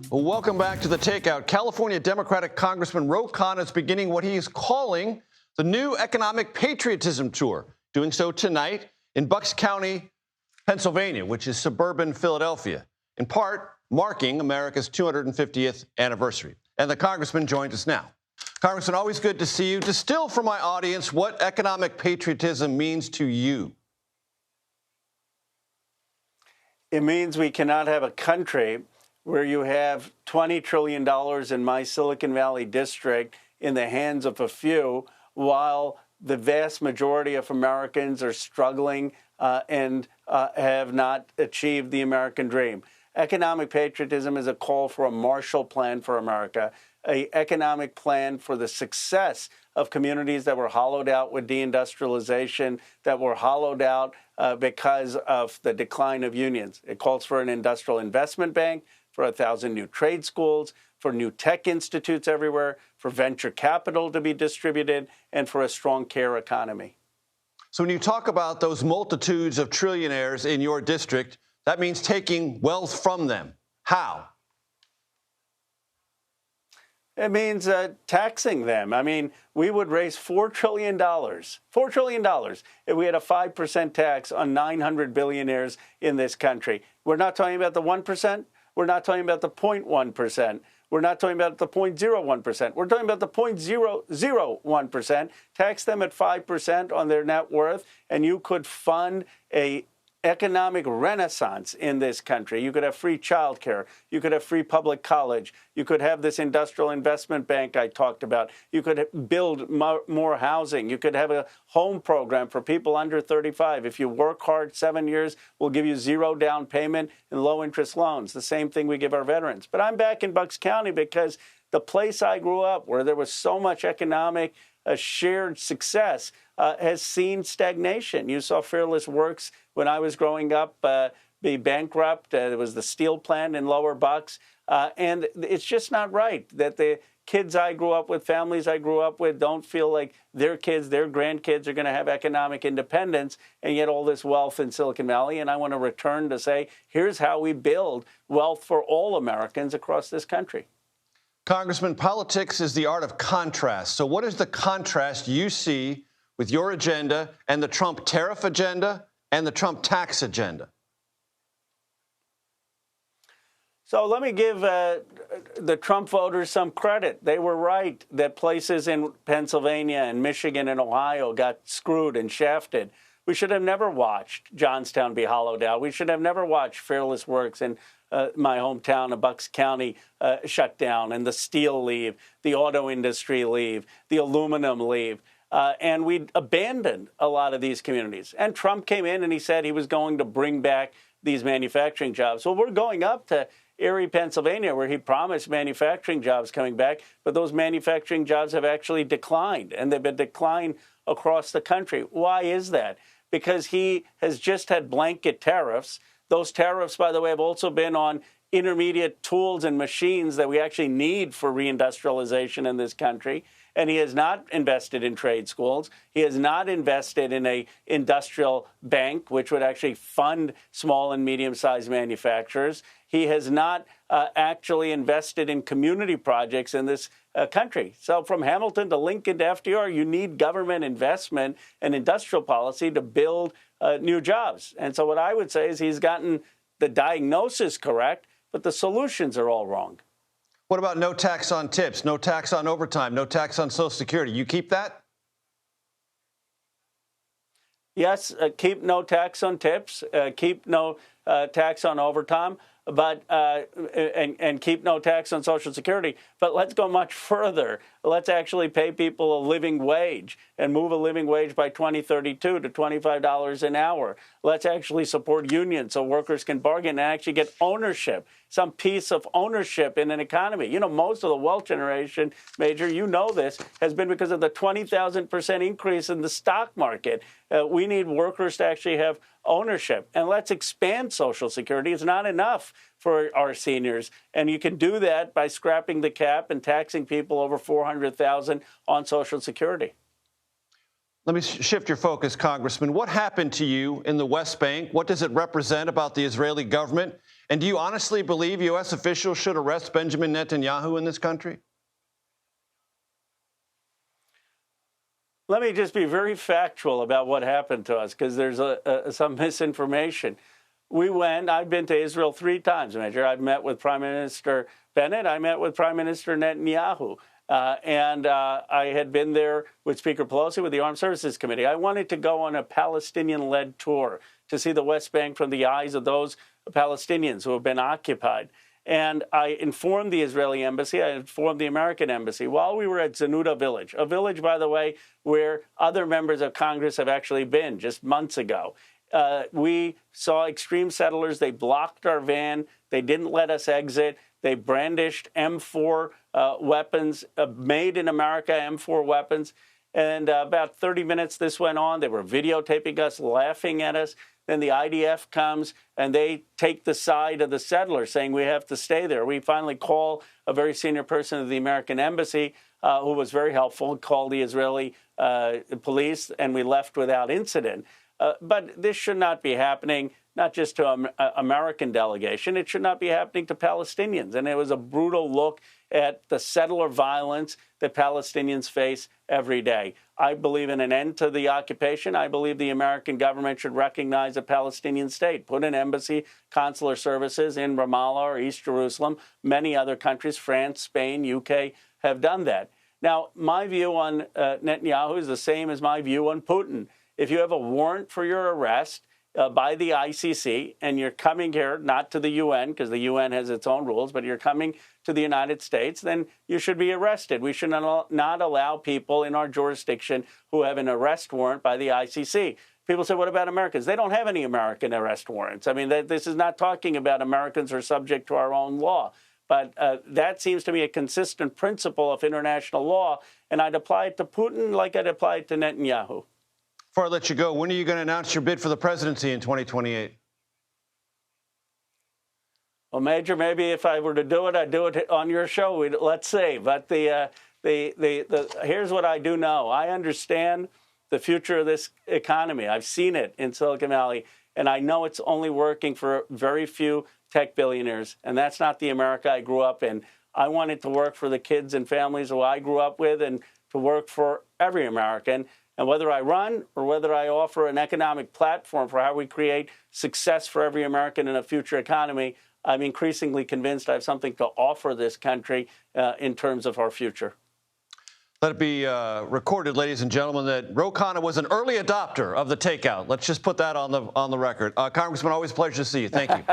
Welcome back to the Takeout. California Democratic Congressman Ro Khanna is beginning what he is calling the new Economic Patriotism Tour, doing so tonight in Bucks County, Pennsylvania, which is suburban Philadelphia, in part marking America's 250th anniversary. And the congressman joins us now. Congressman, always good to see you. Distill for my audience what economic patriotism means to you. It means we cannot have a country where you have $20 trillion in my Silicon Valley district in the hands of a few, while the vast majority of Americans are struggling and have not achieved the American dream. Economic patriotism is a call for a Marshall Plan for America, an economic plan for the success of communities that were hollowed out with deindustrialization, that were hollowed out because of the decline of unions. It calls for an industrial investment bank, for 1,000 new trade schools, for new tech institutes everywhere, for venture capital to be distributed, and for a strong care economy. So when you talk about those multitudes of trillionaires in your district, that means taking wealth from them. How? It means taxing them. I mean, we would raise $4 trillion, $4 trillion, if we had a 5% tax on 900 billionaires in this country. We're not talking about the 1%. We're not talking about the 0.1%. We're not talking about the 0.01%. We're talking about the 0.001%. Tax them at 5% on their net worth, and you could fund a economic renaissance in this country. You could have free childcare. You could have free public college. You could have this industrial investment bank I talked about. You could build more housing. You could have a home program for people under 35. If you work hard 7 years, we'll give you zero down payment and low interest loans, the same thing we give our veterans. But I'm back in Bucks County because the place I grew up, where there was so much economic shared success, has seen stagnation. You saw Fearless Works when I was growing up be bankrupt. There was the steel plant in Lower Bucks. And it's just not right that the kids I grew up with, families I grew up with, don't feel like their kids, their grandkids are going to have economic independence, and yet all this wealth in Silicon Valley. And I want to return to say, here's how we build wealth for all Americans across this country. Congressman, politics is the art of contrast. So what is the contrast you see with your agenda and the Trump tariff agenda and the Trump tax agenda? So let me give the Trump voters some credit. They were right that places in Pennsylvania and Michigan and Ohio got screwed and shafted. We should have never watched Johnstown be hollowed out. We should have never watched Fearless Works in my hometown of Bucks County shut down, and the steel leave, the auto industry leave, the aluminum leave. And we abandoned a lot of these communities. And Trump came in and he said he was going to bring back these manufacturing jobs. Well, we're going up to Erie, Pennsylvania, where he promised manufacturing jobs coming back, but those manufacturing jobs have actually declined, and they've been declined across the country. Why is that? Because he has just had blanket tariffs. Those tariffs, by the way, have also been on intermediate tools and machines that we actually need for reindustrialization in this country. And he has not invested in trade schools. He has not invested in an industrial bank, which would actually fund small and medium-sized manufacturers. He has not actually invested in community projects in this country. So from Hamilton to Lincoln to FDR, you need government investment and industrial policy to build new jobs. And so what I would say is he's gotten the diagnosis correct, but the solutions are all wrong. What about no tax on tips, no tax on overtime, no tax on Social Security? You keep that? Yes, keep no tax on tips, keep no tax on overtime, but and keep no tax on Social Security. But let's go much further. Let's actually pay people a living wage and move a living wage by 2032 to $25 an hour. Let's actually support unions so workers can bargain and actually get ownership, some piece of ownership in an economy. You know, most of the wealth generation, Major, you know this, has been because of the 20,000% increase in the stock market. We need workers to actually have ownership. And let's expand Social Security. It's not enough for our seniors. And you can do that by scrapping the cap and taxing people over $400,000 on Social Security. Let me shift your focus, Congressman. What happened to you in the West Bank? What does it represent about the Israeli government? And do you honestly believe U.S. officials should arrest Benjamin Netanyahu in this country? Let me just be very factual about what happened to us, because there's some misinformation. I've been to Israel 3 times, Major. I've met with Prime Minister Bennett. I met with Prime Minister Netanyahu. And I had been there with Speaker Pelosi, with the Armed Services Committee. I wanted to go on a Palestinian-led tour to see the West Bank from the eyes of those Palestinians who have been occupied. And I informed the Israeli embassy, I informed the American embassy while we were at Zanuda Village, a village, by the way, where other members of Congress have actually been just months ago. We saw extreme settlers. They blocked our van. They didn't let us exit. They brandished M4 weapons, made in America M4 weapons. And about 30 minutes this went on. They were videotaping us, laughing at us. Then the IDF comes and they take the side of the settlers, saying we have to stay there. We finally call a very senior person of the American embassy who was very helpful, called the Israeli police, and we left without incident. But this should not be happening, not just to an American delegation. It should not be happening to Palestinians. And it was a brutal look at the settler violence that Palestinians face every day. I believe in an end to the occupation. I believe the American government should recognize a Palestinian state, put an embassy, consular services in Ramallah or East Jerusalem. Many other countries, France, Spain, UK, have done that. Now, my view on Netanyahu is the same as my view on Putin. If you have a warrant for your arrest by the ICC and you're coming here, not to the UN, because the UN has its own rules, but you're coming to the United States, then you should be arrested. We should not allow people in our jurisdiction who have an arrest warrant by the ICC. People say, what about Americans? They don't have any American arrest warrants. I mean, this is not talking about Americans who are subject to our own law. But that seems to me a consistent principle of international law, and I'd apply it to Putin like I'd apply it to Netanyahu. Before I let you go, when are you going to announce your bid for the presidency in 2028? Well, Major, maybe if I were to do it, I'd do it on your show. Let's see. But here's what I do know. I understand the future of this economy. I've seen it in Silicon Valley, and I know it's only working for very few tech billionaires, and that's not the America I grew up in. I want it to work for the kids and families who I grew up with, and to work for every American. And whether I run or whether I offer an economic platform for how we create success for every American in a future economy, I'm increasingly convinced I have something to offer this country in terms of our future. Let it be recorded, ladies and gentlemen, that Ro Khanna was an early adopter of the Takeout. Let's just put that on the record. Congressman, always a pleasure to see you. Thank you.